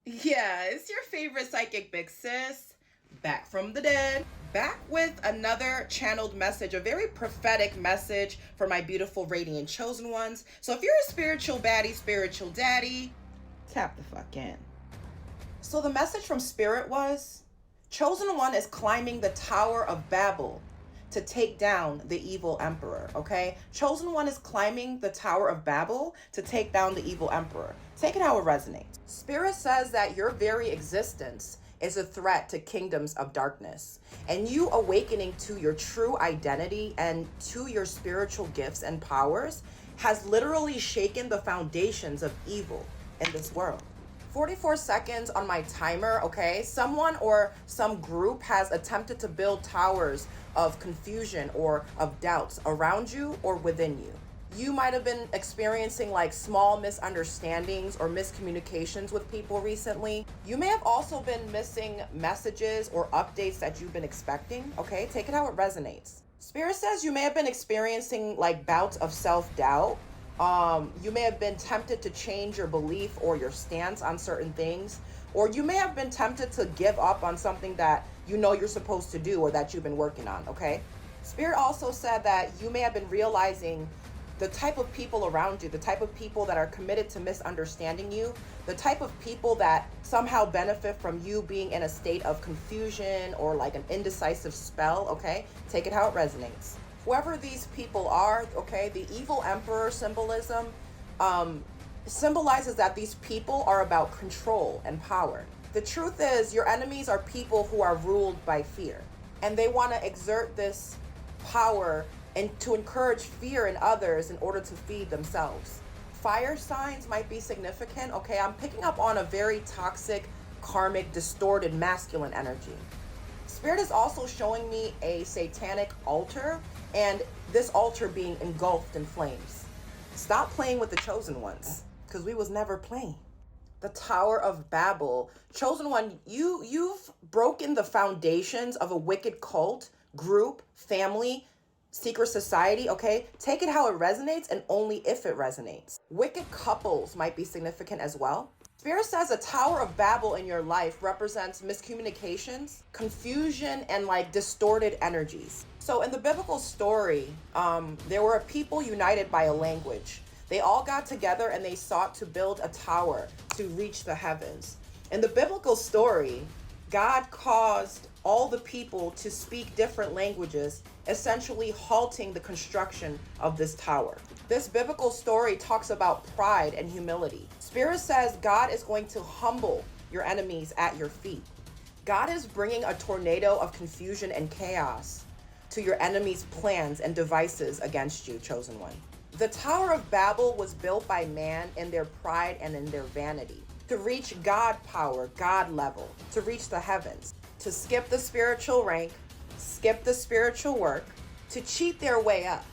Yeah, it's your favorite psychic big sis, back from the dead, back with another channeled message, a very prophetic message for my beautiful, radiant chosen ones. So if you're a spiritual baddie, spiritual daddy, tap the fuck in. So the message from Spirit was, Chosen One is climbing the Tower of Babel to take down the evil emperor, okay? Chosen One is climbing the Tower of Babel to take down the evil emperor. Take it how it resonates. Spirit says that your very existence is a threat to kingdoms of darkness, and you awakening to your true identity and to your spiritual gifts and powers has literally shaken the foundations of evil in this world. 44 seconds on my timer, okay? Someone or some group has attempted to build towers of confusion or of doubts around you or within you. You might have been experiencing like small misunderstandings or miscommunications with people recently. You may have also been missing messages or updates that you've been expecting, okay? Take it how it resonates. Spirit says you may have been experiencing like bouts of self-doubt. You may have been tempted to change your belief or your stance on certain things, or you may have been tempted to give up on something that you know you're supposed to do or that you've been working on, okay? Spirit also said that you may have been realizing the type of people around you, the type of people that are committed to misunderstanding you, the type of people that somehow benefit from you being in a state of confusion or like an indecisive spell, okay? Take it how it resonates. Whoever these people are, okay, the evil emperor symbolism symbolizes that these people are about control and power. The truth is, your enemies are people who are ruled by fear, and they want to exert this power and to encourage fear in others in order to feed themselves. Fire signs might be significant, okay? I'm picking up on a very toxic, karmic, distorted masculine energy. Spirit is also showing me a satanic altar, and this altar being engulfed in flames. Stop playing with the chosen ones, because we was never playing. The Tower of Babel. Chosen One, you've broken the foundations of a wicked cult, group, family, secret society, okay? Take it how it resonates and only if it resonates. Wicked couples might be significant as well. Spirit says a Tower of Babel in your life represents miscommunications, confusion, and like distorted energies. So in the biblical story, there were a people united by a language. They all got together and they sought to build a tower to reach the heavens. In the biblical story, God caused all the people to speak different languages, essentially halting the construction of this tower. This biblical story talks about pride and humility. Spirit says God is going to humble your enemies at your feet. God is bringing a tornado of confusion and chaos to your enemies' plans and devices against you, chosen one. The Tower of Babel was built by man in their pride and in their vanity to reach God power, God level, to reach the heavens, to skip the spiritual rank, skip the spiritual work, to cheat their way up,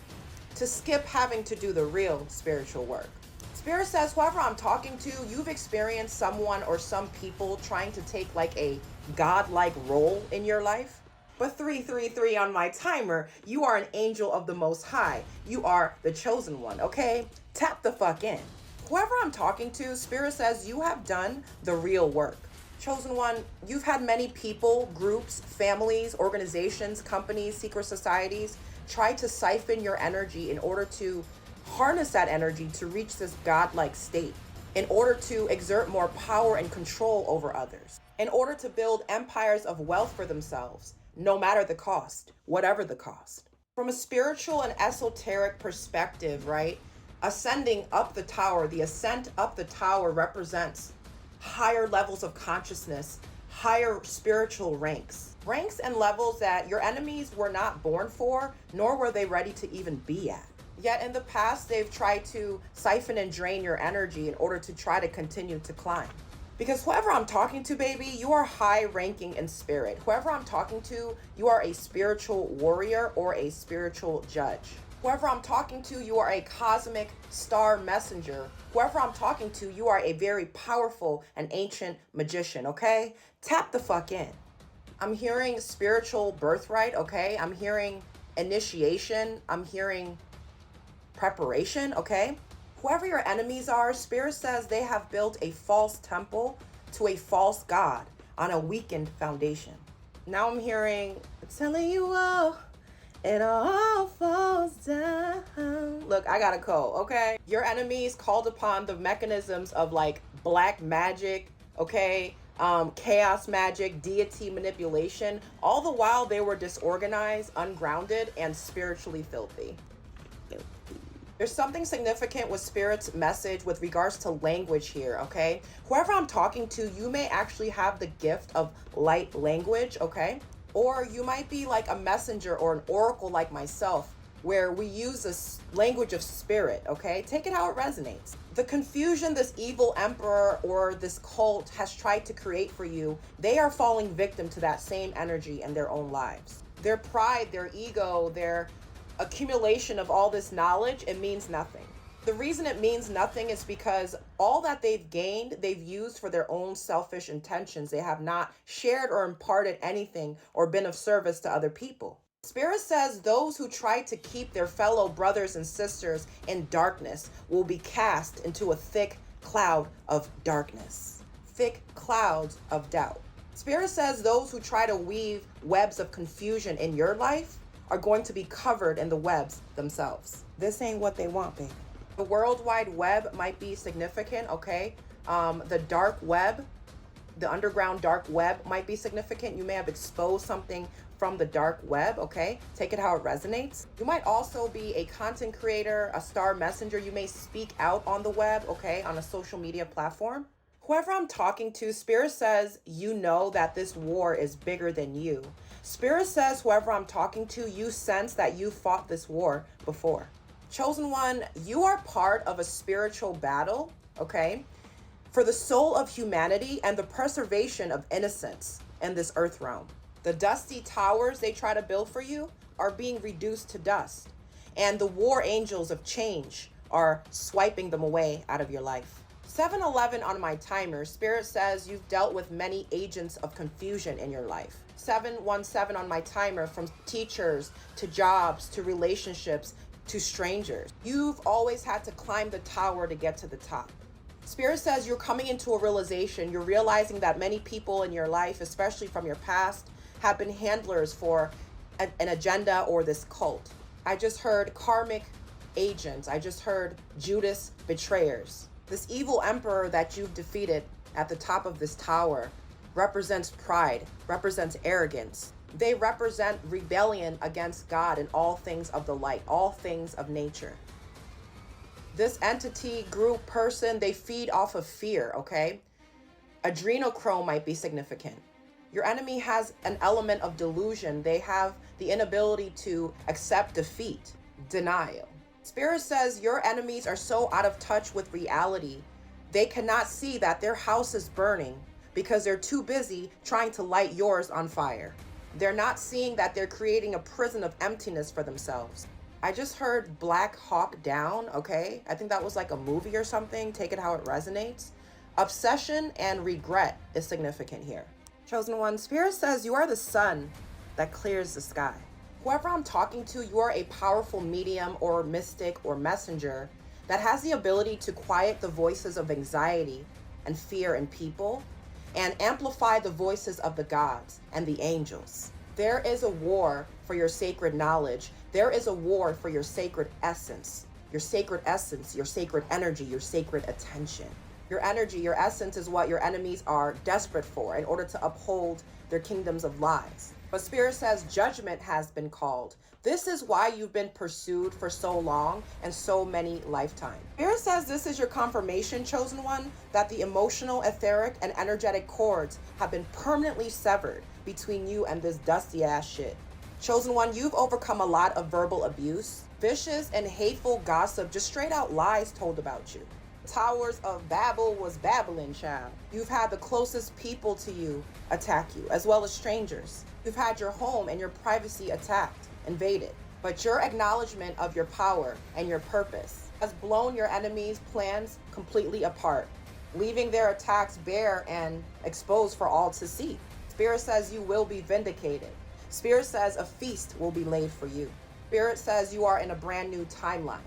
to skip having to do the real spiritual work. Spirit says, whoever I'm talking to, you've experienced someone or some people trying to take like a godlike role in your life. But 333 on my timer, you are an angel of the Most High. You are the chosen one, okay? Tap the fuck in. Whoever I'm talking to, Spirit says you have done the real work. Chosen one, you've had many people, groups, families, organizations, companies, secret societies try to siphon your energy in order to harness that energy to reach this godlike state, in order to exert more power and control over others, in order to build empires of wealth for themselves, no matter the cost, whatever the cost. From a spiritual and esoteric perspective, right? Ascending up the tower, the ascent up the tower represents higher levels of consciousness, higher spiritual ranks and levels that your enemies were not born for, nor were they ready to even be at. Yet in the past, they've tried to siphon and drain your energy in order to try to continue to climb. Because whoever I'm talking to, baby, you are high ranking in spirit. Whoever I'm talking to, you are a spiritual warrior or a spiritual judge. Whoever I'm talking to, you are a cosmic star messenger. Whoever I'm talking to, you are a very powerful and ancient magician, okay? Tap the fuck in. I'm hearing spiritual birthright, okay? I'm hearing initiation. I'm hearing preparation, okay? Whoever your enemies are, Spirit says they have built a false temple to a false god on a weakened foundation. Now I'm hearing, telling you all, it all falls down. Look, I got a code, okay? Your enemies called upon the mechanisms of like black magic, okay? Chaos magic, deity manipulation, all the while they were disorganized, ungrounded, and spiritually filthy. There's something significant with Spirit's message with regards to language here, okay? Whoever I'm talking to, you may actually have the gift of light language, okay? Or you might be like a messenger or an oracle like myself, where we use this language of spirit, okay? Take it how it resonates. The confusion this evil emperor or this cult has tried to create for you, they are falling victim to that same energy in their own lives. Their pride, their ego, their accumulation of all this knowledge, it means nothing. The reason it means nothing is because all that they've gained, they've used for their own selfish intentions. They have not shared or imparted anything or been of service to other people. Spirit says those who try to keep their fellow brothers and sisters in darkness will be cast into a thick cloud of darkness, thick clouds of doubt. Spirit says those who try to weave webs of confusion in your life are going to be covered in the webs themselves. This ain't what they want, baby. The World Wide Web might be significant, okay? The dark web, the underground dark web might be significant. You may have exposed something from the dark web, okay? Take it how it resonates. You might also be a content creator, a star messenger. You may speak out on the web, okay? On a social media platform. Whoever I'm talking to, Spirit says you know that this war is bigger than you. Spirit says whoever I'm talking to, you sense that you fought this war before. Chosen one, you are part of a spiritual battle, okay? For the soul of humanity and the preservation of innocence in this earth realm. The dusty towers they try to build for you are being reduced to dust. And the war angels of change are swiping them away out of your life. 7-11 on my timer, Spirit says you've dealt with many agents of confusion in your life. 717 on my timer, from teachers to jobs to relationships to strangers. You've always had to climb the tower to get to the top. Spirit says you're coming into a realization. You're realizing that many people in your life, especially from your past, have been handlers for an agenda or this cult. I just heard karmic agents. I just heard Judas betrayers. This evil emperor that you've defeated at the top of this tower represents pride, represents arrogance. They represent rebellion against God and all things of the light, all things of nature. This entity, group, person, they feed off of fear, okay? Adrenochrome might be significant. Your enemy has an element of delusion. They have the inability to accept defeat, denial. Spirit says your enemies are so out of touch with reality, they cannot see that their house is burning because they're too busy trying to light yours on fire. They're not seeing that they're creating a prison of emptiness for themselves. I just heard Black Hawk Down, okay? I think that was like a movie or something. Take it how it resonates. Obsession and regret is significant here. Chosen one, Spirit says you are the sun that clears the sky. Whoever I'm talking to, you are a powerful medium or mystic or messenger that has the ability to quiet the voices of anxiety and fear in people and amplify the voices of the gods and the angels. There is a war for your sacred knowledge. There is a war for your sacred essence, your sacred energy, your sacred attention. Your energy, your essence is what your enemies are desperate for in order to uphold their kingdoms of lies. But Spirit says judgment has been called. This is why you've been pursued for so long and so many lifetimes. Spirit says this is your confirmation, chosen one, that the emotional, etheric, and energetic cords have been permanently severed between you and this dusty ass shit. Chosen one, you've overcome a lot of verbal abuse, vicious and hateful gossip, just straight out lies told about you. Towers of Babel was babbling, child. You've had the closest people to you attack you, as well as strangers. You've had your home and your privacy attacked, invaded. But your acknowledgement of your power and your purpose has blown your enemies' plans completely apart, leaving their attacks bare and exposed for all to see. Spirit says you will be vindicated. Spirit says a feast will be laid for you. Spirit says you are in a brand new timeline.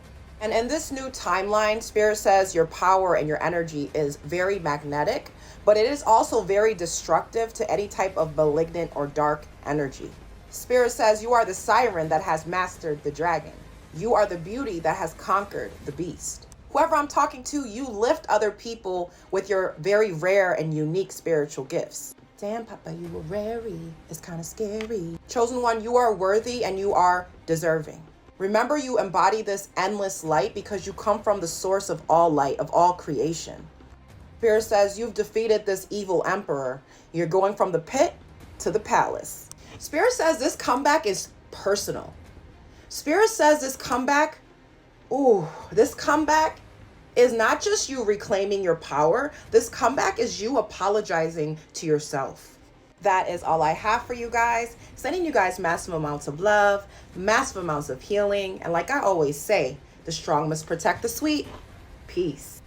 And in this new timeline, Spirit says your power and your energy is very magnetic, but it is also very destructive to any type of malignant or dark energy. Spirit says you are the siren that has mastered the dragon. You are the beauty that has conquered the beast. Whoever I'm talking to, you lift other people with your very rare and unique spiritual gifts. Damn, Papa, you were rarey. It's kind of scary. Chosen one, you are worthy and you are deserving. Remember, you embody this endless light because you come from the source of all light, of all creation. Spirit says you've defeated this evil emperor. You're going from the pit to the palace. Spirit says this comeback is personal. Spirit says this comeback is not just you reclaiming your power. This comeback is you apologizing to yourself. That is all I have for you guys. Sending you guys massive amounts of love, massive amounts of healing. And like I always say, the strong must protect the sweet. Peace.